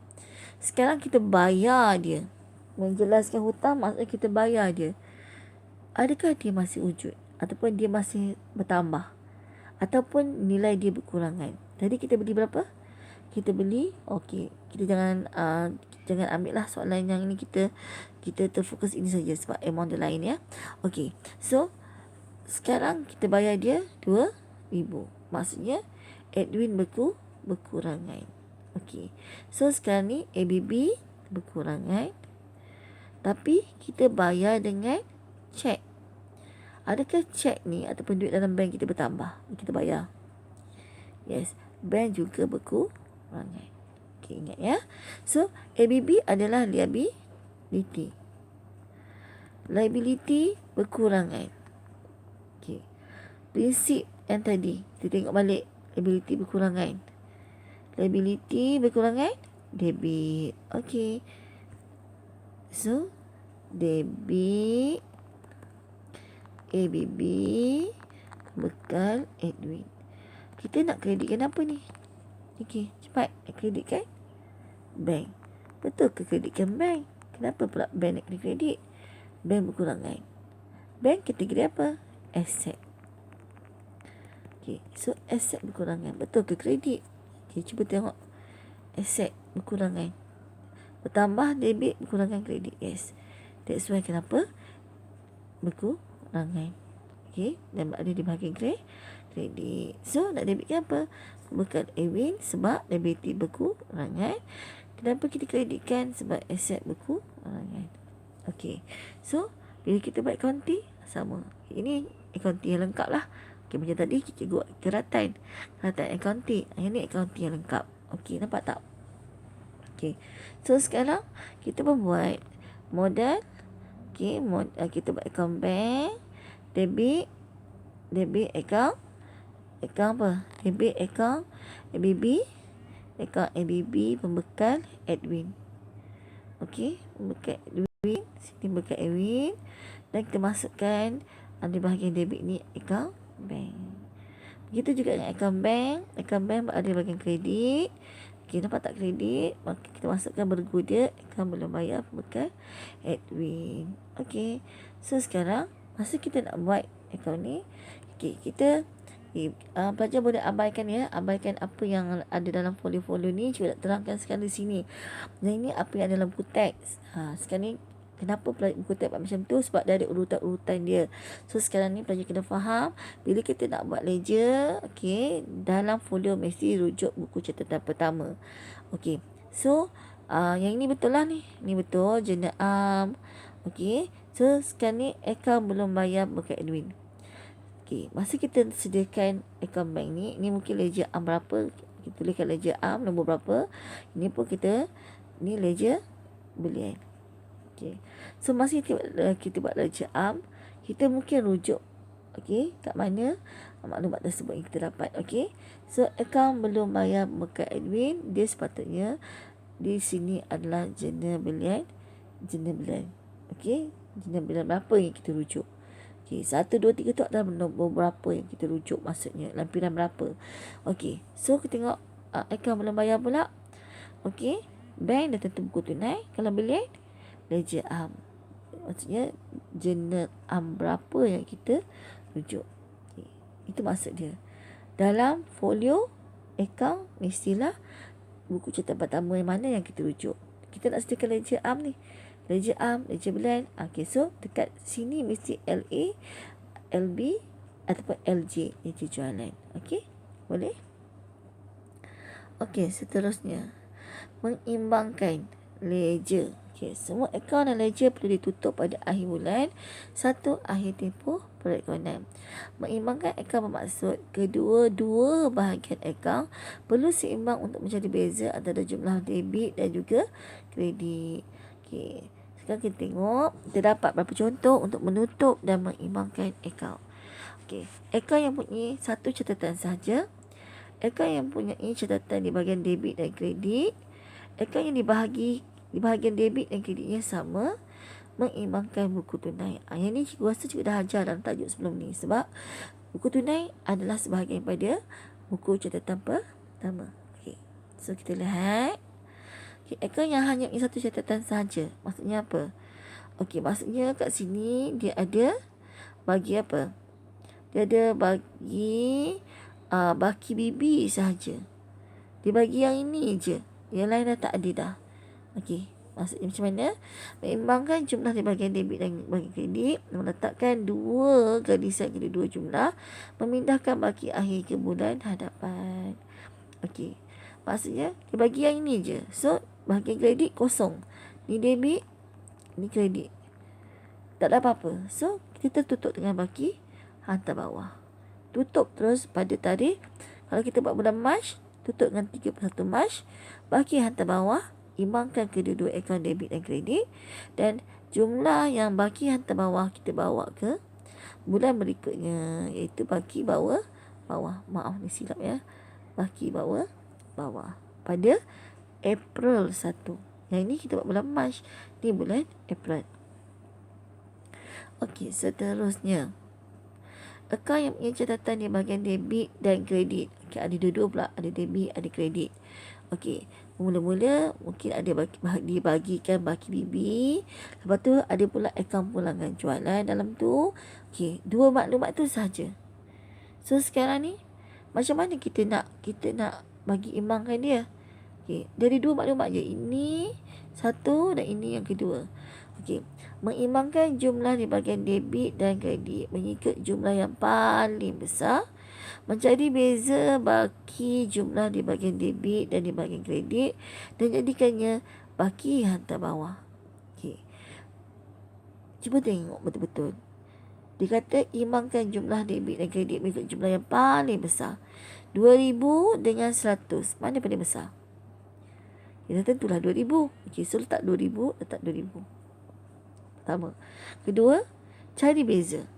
Sekarang kita bayar dia. Menjelaskan hutang maksudnya kita bayar dia. Adakah dia masih wujud? Ataupun dia masih bertambah? Ataupun nilai dia berkurangan? Tadi kita beli berapa? Kita beli, kita jangan ambil lah soalan yang ini, kita terfokus ini saja sebab amount dia lain ya. So sekarang kita bayar dia 2,000. Maksudnya Edwin berkurangan. So sekarang ni ABB berkurangan, tapi kita bayar dengan cek. Adakah cek ni ataupun duit dalam bank kita bertambah? Kita bayar. Yes, bank juga berkurangan. Ingat ya. So ABB adalah liability. Liability berkurangan. Prinsip yang tadi kita tengok balik. Liability berkurangan. Liability berkurangan, debit. So debit ABB bekal Edwin. Kita nak kreditkan apa ni? Cepat nak kreditkan bank. Betul ke kreditkan bank? Kenapa pula bank nak kena kredit? Bank berkurangan. Bank kategori apa? Asset. So aset berkurangan. Betul ke kredit? Cuba tengok. Aset berkurangan. Bertambah debit, berkurangan kredit. Yes. That's why kenapa berkurangan. Dan ada di bahagian kredit. So nak debitkan apa? Pembekal Edwin sebab liability berkurangan. Kenapa kita kreditkan? Sebab aset berkurangan. So bila kita buat accounting sama. Ini accounting yang lengkap lah. Macam tadi kita buat keratan accounting. Yang ni accounting yang lengkap. Nampak tak? So sekarang kita membuat modal. Kita buat account bank, debit account apa? Debit account ABB, account ABB pembekal Edwin. Pembekal Edwin, sini pembekal Edwin, dan kita masukkan di bahagian debit ni account bank. Begitu juga dengan account bank. Account bank ada bahagian kredit. Nampak tak kredit? Maka kita masukkan berguda account belum bayar pembekal Edwin. So sekarang masa kita nak buat account ni, kita pelajar boleh abaikan apa yang ada dalam folio-folio ni. Cuba terangkan sekali di sini. Dan ini apa yang ada dalam buku teks. Sekarang ni Kenapa buku tu dapat macam tu? Sebab dia ada urutan-urutan dia. So sekarang ni pelajar kena faham, bila kita nak buat ledger, okey, dalam folio mesti rujuk buku catatan pertama. Okey. So yang ini betul lah ni. Ni betul, jurnal okey. So sekarang ni akaun belum bayar bekas admin. Okey, masa kita sediakan akaun bank ni mungkin ledger berapa? Kita tuliskan ledger nombor berapa. Ini pun ni ledger belian. Okay. So masa kita buat ledger kita mungkin rujuk kat mana maklumat tersebut yang kita dapat. So akaun belum bayar bekas admin, dia sepatutnya di sini adalah jurnal belian. Jurnal belian berapa yang kita rujuk. 1, 2, 3 tu adalah nombor berapa yang kita rujuk, maksudnya lampiran berapa. So kita tengok akaun belum bayar pula. Bank dah tentu buku tunai. Kalau belian, ledger maksudnya jurnal berapa yang kita rujuk. Itu maksud dia. Dalam folio akaun mestilah buku catatan pertama yang mana yang kita rujuk. Kita nak sediakan ledger ni, ledger ledger belian. So dekat sini mesti LA, LB ataupun LJ, ledger jualan. Boleh? Seterusnya mengimbangkan ledger. Semua akaun dan ledger perlu ditutup pada akhir bulan 1 akhir tempoh perekonomian. Mengimbangkan akaun bermaksud kedua-dua bahagian akaun perlu seimbang untuk menjadi beza antara jumlah debit dan juga kredit. Sekarang kita tengok, kita dapat beberapa contoh untuk menutup dan mengimbangkan akaun. Akaun yang punya satu catatan sahaja, akaun yang punya catatan di bahagian debit dan kredit, akaun yang di bahagian debit dan kreditnya sama, mengimbangkan buku tunai. Yang ni cikgu rasa cikgu dah ajar dalam tajuk sebelum ni, sebab buku tunai adalah sebahagian pada buku catatan pertama. So kita lihat akaun yang hanya satu catatan sahaja, maksudnya apa? Maksudnya kat sini dia ada bagi apa? Dia ada bagi baki bibi sahaja. Dia bagi yang ini je, yang lain dah tak ada dah. Maksudnya macam mana? Mengimbangkan jumlah di bahagian debit dan bahagian kredit, meletakkan dua garisan kedua jumlah, memindahkan baki akhir ke bulan hadapan. Maksudnya dia bagi yang ini je. So bahagian kredit kosong, ni debit, ni kredit, tak ada apa-apa. So kita tutup dengan baki hantar bawah. Tutup terus pada tarikh. Kalau kita buat bulan Mac, tutup dengan 31 Mac, baki hantar bawah, imbangkan kedua-dua akaun debit dan kredit, dan jumlah yang baki hantar bawah kita bawa ke bulan berikutnya, iaitu baki bawah. Maaf ni silap ya. Baki bawah pada April 1. Yang ini kita buat bulan Mac, ni bulan April. Seterusnya akaun yang punya catatan di bahagian debit dan kredit. Ada dua-dua pula, ada debit, ada kredit. Mula-mula mungkin ada dibagikan baki bibi. Lepas tu ada pula akaun pulangan jualan dalam tu. Dua maklumat tu sahaja. So sekarang ni macam mana kita nak bagi imbangkan dia? Dari dua maklumat je. Ini satu dan ini yang kedua. Mengimbangkan jumlah di bahagian debit dan kredit mengikut jumlah yang paling besar, menjadi beza baki jumlah di bahagian debit dan di bahagian kredit, dan jadikannya baki hantar bawah. Cuba tengok betul-betul. Dia kata imbangkan jumlah debit dan kredit mengikut jumlah yang paling besar. 2,000 dengan 100. Mana paling besar? Kita tentulah 2,000. So letak 2,000, letak 2,000. Pertama. Kedua, cari beza.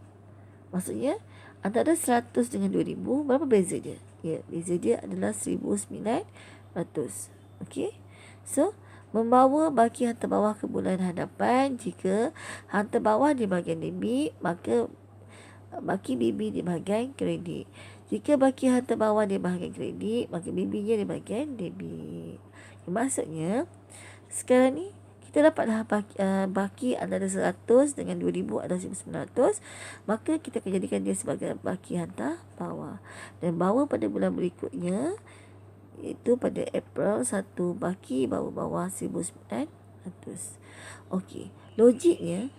Maksudnya antara 100 dengan 2,000, berapa beza dia? Beza dia adalah 1,900. So membawa baki hantar bawah ke bulan hadapan. Jika hantar bawah di bahagian debit, maka baki bibi di bahagian kredit. Jika baki hantar bawah di bahagian kredit, maka bibinya di bahagian debit. Maksudnya sekarang ni kita dapatlah baki antara 100 dengan 2,000 adalah 1,900. Maka kita akan jadikan dia sebagai baki hantar bawah. Dan bawa pada bulan berikutnya, iaitu pada April 1, baki bawa bawah 1,900. Okey, logiknya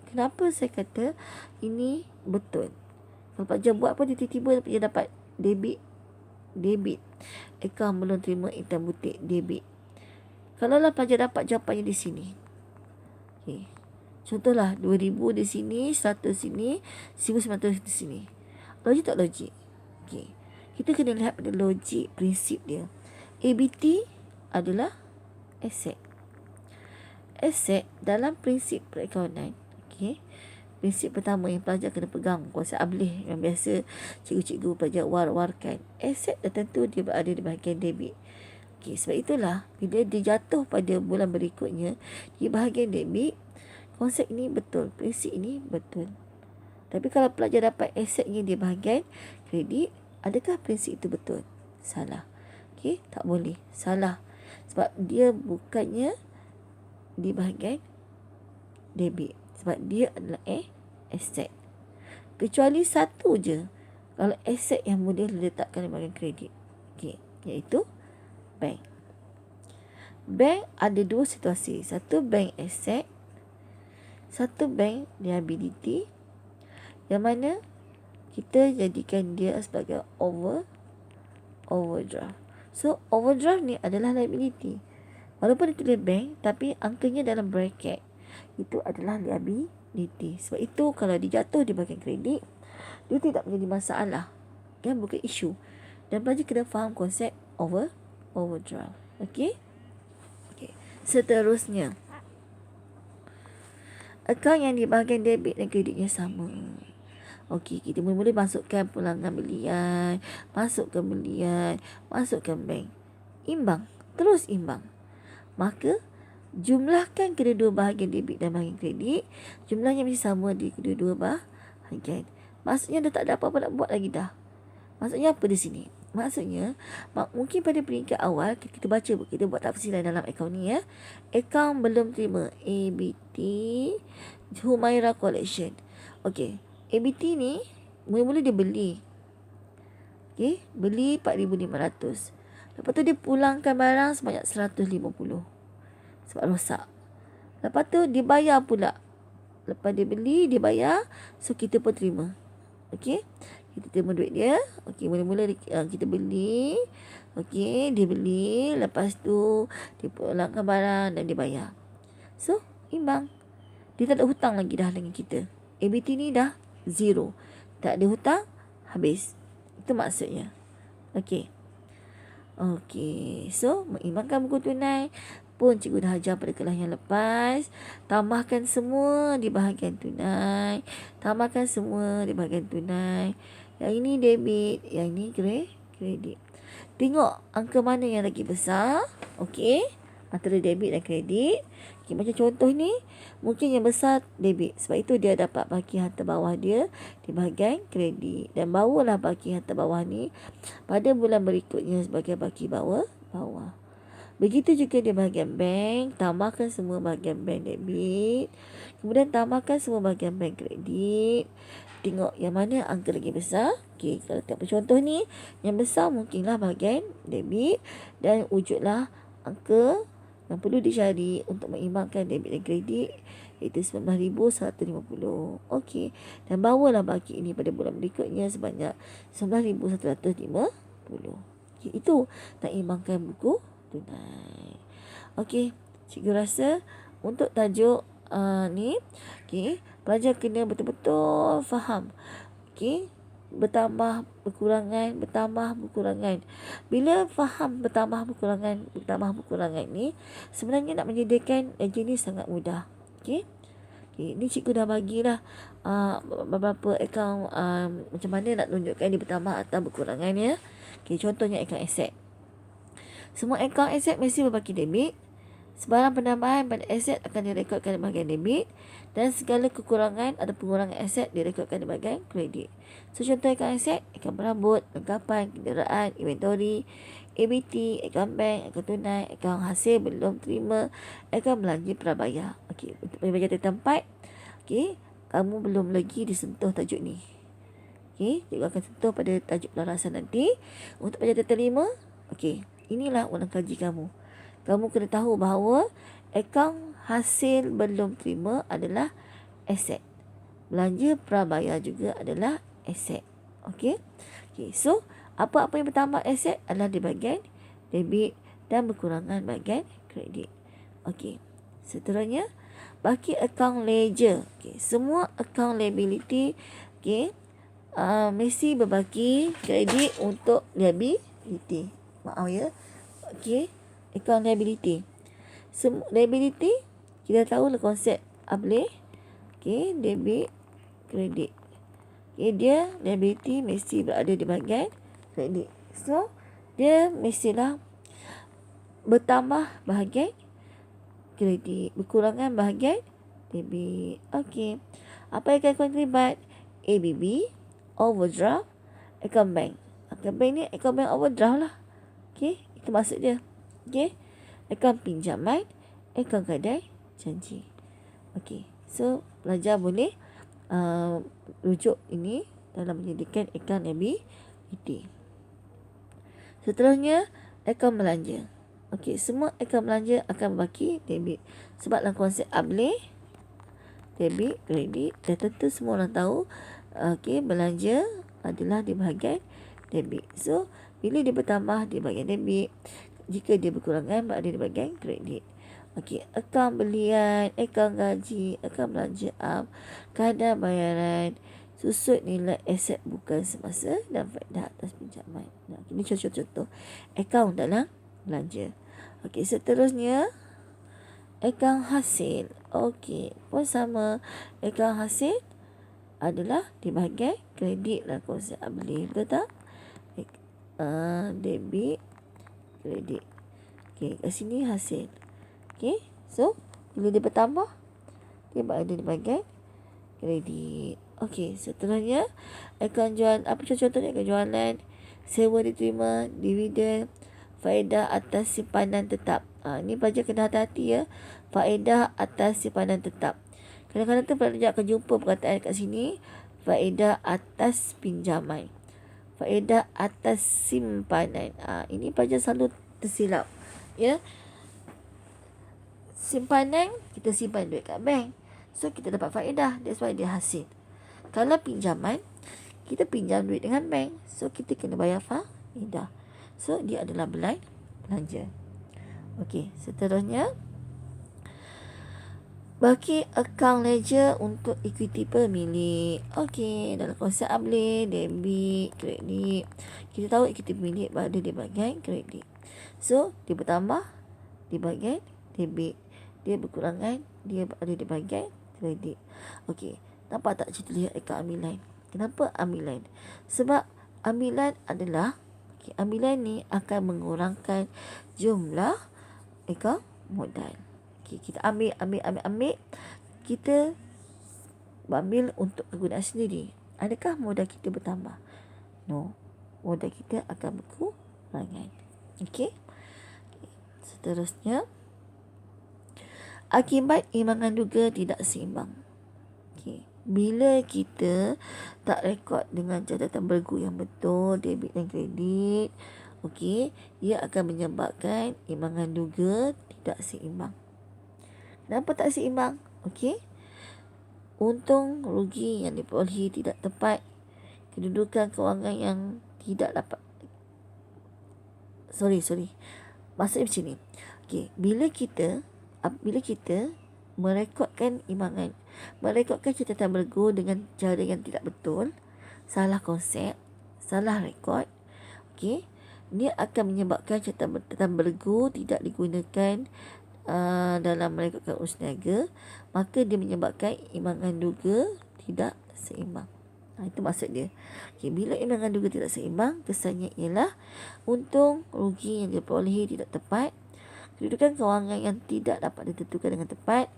kenapa saya kata ini betul? Kalau Pak Jan buat pun dia tiba-tiba dia dapat debit. Akaun belum terima hitam butik debit. Kalau lah Pak Jan dapat jawapannya di sini. Okey. Contohlah 2000 di sini, 100 sini, 1900 di sini. Logik tak logik? Okey. Kita kena lihat pada logik prinsip dia. ABT adalah aset. Aset dalam prinsip perakaunan. Okey. Prinsip pertama yang pelajar kena pegang, konsep ablih yang biasa cikgu-cikgu pelajar war-warkan. Aset dah tentu dia berada di bahagian debit. Okey, sebab itulah bila dia jatuh pada bulan berikutnya di bahagian debit, konsep ini betul, prinsip ini betul. Tapi kalau pelajar dapat asetnya di bahagian kredit, adakah prinsip itu betul? Salah. Okey, tak boleh. Salah. Sebab dia bukannya di bahagian debit. Sebab dia adalah aset. Kecuali satu je. Kalau aset yang boleh diletakkan di bahagian kredit. Okey, iaitu bank. Bank ada dua situasi. Satu bank aset, satu bank liability, yang mana kita jadikan dia sebagai overdraft. So overdraft ni adalah liability. Walaupun dia tulis bank, tapi angkanya dalam bracket, itu adalah liability. Sebab itu kalau dia jatuh di bahagian kredit, dia tidak menjadi masalah, kan, bukan isu. Dan pelajar kena faham konsep overdraft. Okey. Seterusnya, akaun yang di bahagian debit dan kreditnya sama. Okey, kita mula-mula masukkan pulangan belian, masukkan belian, masukkan bank. Imbang, terus imbang. Maka jumlahkan kedua-dua bahagian debit dan bahagian kredit, jumlahnya mesti sama di kedua-dua bahagian. Maksudnya dah tak ada apa-apa nak buat lagi dah. Maksudnya apa di sini? Maksudnya mungkin pada peringkat awal kita baca, kita buat tafsiran dalam akaun ni ya. Akaun belum terima, ABT Humaira Collection. Okey, ABT ni mula-mula dia beli. Okey, beli 4,500. Lepas tu dia pulangkan barang sebanyak 150. Sebab rosak. Lepas tu dia bayar pula. Lepas dia beli, dia bayar. So kita pun terima. Okey, kita terima duit dia. Okey, mula-mula kita beli. Okey, dia beli. Lepas tu dia pulangkan barang dan dia bayar. So imbang. Dia tak ada hutang lagi dah dengan kita. ABT ni dah zero. Tak ada hutang, habis. Itu maksudnya. Okey. So mengimbangkan buku tunai pun cikgu dah ajar pada kelas yang lepas. Tambahkan semua di bahagian tunai. Tambahkan semua di bahagian tunai. Yang ini debit, yang ini kredit. Tengok angka mana yang lagi besar. Okey, antara debit dan kredit. Okay, macam contoh ni, mungkin yang besar debit. Sebab itu dia dapat bahagian harta bawah dia di bahagian kredit. Dan bawalah bahagian harta bawah ni pada bulan berikutnya sebagai bahagian bawah. Begitu juga di bahagian bank, tambahkan semua bahagian bank debit. Kemudian tambahkan semua bahagian bank kredit. Tengok yang mana angka lagi besar. Okey, kalau tengok contoh ni, yang besar mungkinlah bahagian debit. Dan wujudlah angka yang perlu dicari untuk mengimbangkan debit dan kredit, iaitu 19,150. Okey, dan bawalah baki ini pada bulan berikutnya sebanyak 19,150. Okey, itu nak imbangkan buku tunai. Okey, cikgu rasa untuk tajuk ni, okey, pelajar kena betul-betul faham. Okey, bertambah berkurangan. Bila faham bertambah berkurangan ni, sebenarnya nak menyediakan jenis sangat mudah. Okey, ni cikgu dah bagilah beberapa akaun macam mana nak tunjukkan dia bertambah atau berkurangan ya. Okey, contohnya akaun aset. Semua akaun aset mesti berbaki debit. Sebarang penambahan pada aset akan direkodkan di bahagian debit, dan segala kekurangan atau pengurangan aset direkodkan di bahagian kredit. So contoh akaun aset, akaun berambut, lengkapan, kenderaan, inventory, ABT, akaun bank, akaun tunai, akaun hasil belum terima, akaun belanja prabayar. Okey, untuk belanja tempat, okey, kamu belum lagi disentuh tajuk ni. Okey, cikgu akan sentuh pada tajuk pelarasan nanti. Untuk belanja terima, okey, inilah ulang kaji kamu. Kamu kena tahu bahawa Akaun hasil belum terima adalah aset. Belanja prabayar juga adalah aset. Okey. Okey, so apa-apa yang bertambah aset adalah di bahagian debit dan berkurangan bahagian kredit. Okey. Seterusnya, baki akaun ledger. Okey, semua akaun liability okey, mesti berbaki kredit untuk liability. Maaf ya. Okey, akaun liability. Liability kita tahu lah konsep boleh. Okey, debit, kredit. Okey, dia liability mesti berada di bahagian kredit. So, dia mestilah bertambah bahagian kredit, berkurangan bahagian debit. Okey. Apa yang akan terlibat? ABB, overdraft, account bank. Account bank ni account bank overdraft lah. Okey, itu maksud dia. Okey. Akaun pinjaman, akaun kedai janji. Okey. So, pelajar boleh rujuk ini dalam menyediakan akaun liability. Seterusnya, akaun belanja. Okey, semua akaun belanja akan berbaki debit. Sebab dalam konsep boleh debit, kredit, dan tentu semua orang tahu okey, belanja adalah di bahagian debit. So, bila dia bertambah di bahagian debit, jika dia berkurangan berada di bahagian kredit. Okey, akaun belian, akaun gaji, akaun belanja kadar bayaran, susut nilai aset bukan semasa dan faedah atas pinjaman. Nah, ini contoh-contoh akaun dalam belanja. Okey, seterusnya akaun hasil. Okey, pun sama. Akaun hasil adalah di bahagian kredit lah konsep beli. Betul tak? Debit, kredit. Okey, kat sini hasil. Okey, so bila dia bertambah, dia berada di bahagian kredit. Okey, seterusnya akaun jualan. Apa contohnya? Akaun jualan, sewa diterima, dividen, faedah atas simpanan tetap. Ini pelajar kena hati-hati ya. Faedah atas simpanan tetap. Kadang-kadang tu pelajar akan jumpa perkataan kat sini, faedah atas pinjaman, faedah atas simpanan. Ini pelajar selalu tersilap. Ya. Simpanan, kita simpan duit kat bank. So, kita dapat faedah. That's why dia hasil. Kalau pinjaman, kita pinjam duit dengan bank. So, kita kena bayar faedah. So, dia adalah belanja. Okey, seterusnya. Baki akaun ledger untuk equity pemilik. Okey, dalam konsep boleh debit, kredit. Kita tahu equity pemilik berada di bahagian kredit. So, dia bertambah di bahagian debit. Dia berkurangan, dia berada di bahagian kredit. Okey, nampak tak cerita lihat akaun ambilan? Kenapa ambilan? Sebab ambilan adalah ambilan ni akan mengurangkan jumlah akaun modal. Okay, kita ambil. Kita ambil untuk kegunaan sendiri. Adakah modal kita bertambah? No. Modal kita akan berkurangan. Okey. Seterusnya, akibat imbangan duga tidak seimbang. Okey. Bila kita tak rekod dengan catatan bergu yang betul, debit dan kredit, okey, ia akan menyebabkan imbangan duga tidak seimbang. Kenapa tak seimbang? Okey. Untung rugi yang diperolehi tidak tepat. Kedudukan kewangan yang tidak dapat. Sorry. Maksudnya macam ni. Okey, bila kita merekodkan imbangan, merekodkan catatan bergu dengan cara yang tidak betul, salah konsep, salah rekod, okey, dia akan menyebabkan catatan bergu tidak digunakan dalam merekodkan urus niaga, maka dia menyebabkan imbangan duga tidak seimbang. Itu maksud dia. Okay, bila imbangan duga tidak seimbang, kesannya ialah untung rugi yang diperolehi tidak tepat, kedudukan kewangan yang tidak dapat ditentukan dengan tepat,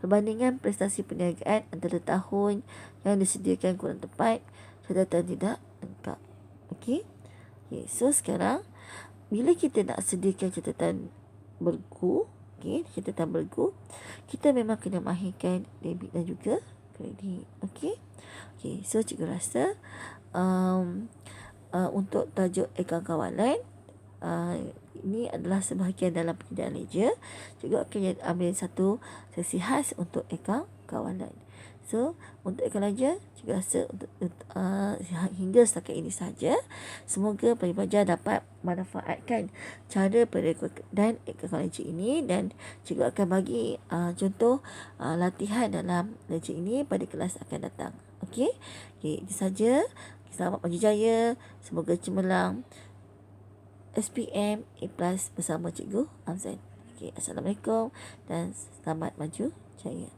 perbandingan prestasi perniagaan antara tahun yang disediakan kurang tepat, catatan tidak lengkap. Okey. So sekarang bila kita nak sediakan catatan bergu, catatan bergu, kita memang kena mahirkan debit dan juga kredit. Okey, so cikgu rasa untuk tajuk akaun kawalan ini adalah sebahagian dalam pendidikan leja. Cikgu akan ambil satu sesi khas untuk akaun kawalan. So, untuk akaun leja, cikgu rasa hingga setakat ini saja. Semoga pelajar dapat manfaatkan cara dan akaun leja ini, dan cikgu akan bagi contoh latihan dalam leja ini pada kelas akan datang. Okey, itu saja. Selamat maju jaya. Semoga cemerlang. SPM A+ bersama Cikgu Amzan. Assalamualaikum dan selamat maju jaya.